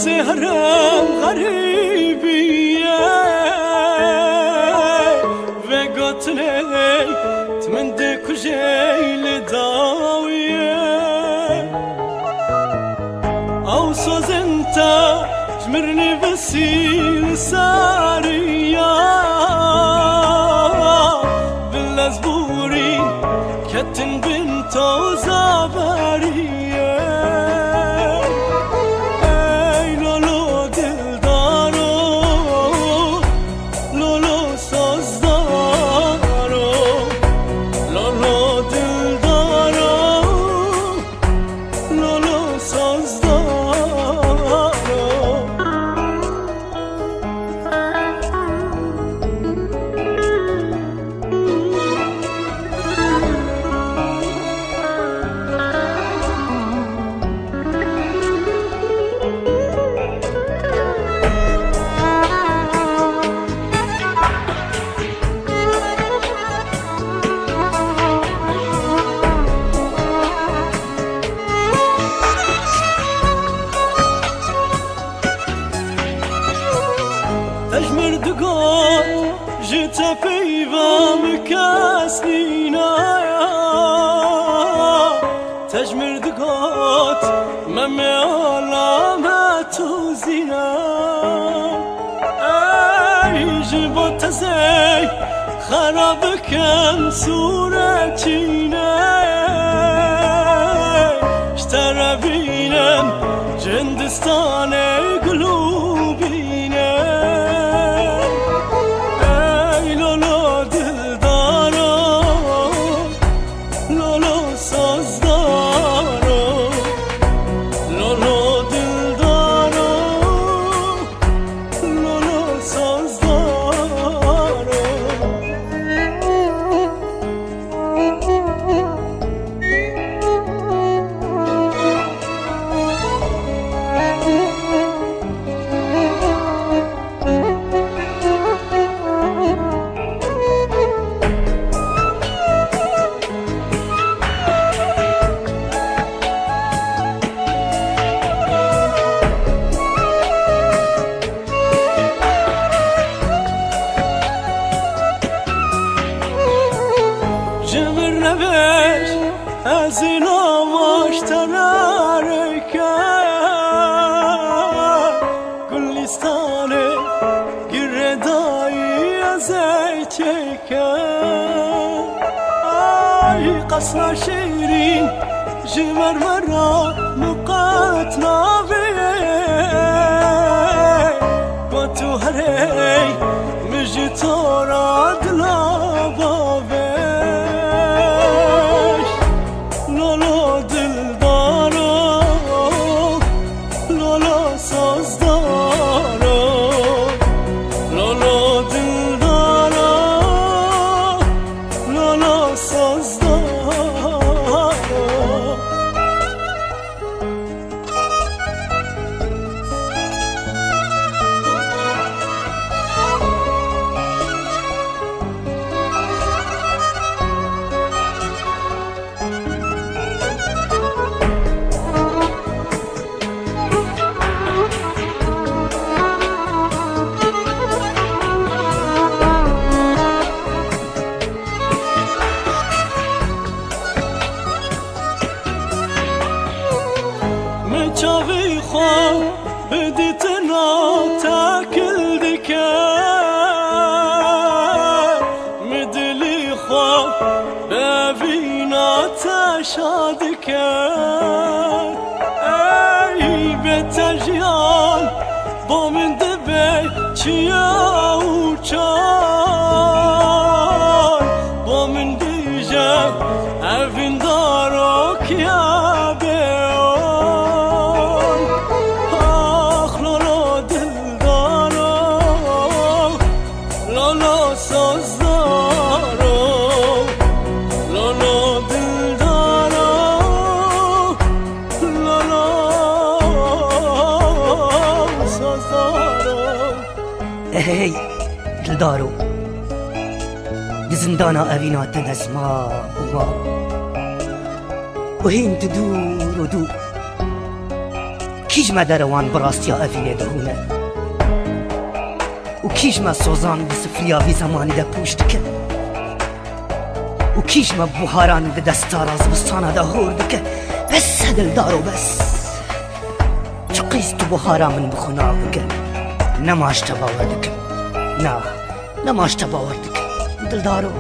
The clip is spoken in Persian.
سهرم غریبیه و گتنه تمند کجیل داویه او سوزنتا جمرني بسيل ساريا بالازبوري كتن بنتو زاباريا اي لولو دلدارو لولو سوزدارو لولو دلدارو لولو سوزدارو تجمر دقات جتا بيبا مكاسنينا تجمر دقات ممي الله ما توزينا اي جبوت زي خرابك صورتينا اشترى بينا جندستان قلوبينا نبش از اینا مشترک گلستان گردایی از چکن ای قصر شیرین جمر مرا نقاط نابه گوتو هری مجی تو را دلابه چاوی خواه بدیت ناتا کل دکر مدلی خواه ببیناتا شاد کر ای بتجیان با من دبی چیا و چار با من دیجه اوین دارو کیا بیان هی دلدارو لزندانا أبينا تنسمع وهين تدور ودور کیش ما دروان براستیا افینه دهونه و کیش ما سوزان به سفریاوی زمانی ده پوشت که و کیش ما بوهاران ده دستار زمستانه ده هورد که بس دلدارو بس چقیز تو بوهارا من بخونا بکن نماشت باور دکن نه نماشت باور دکن دلدارو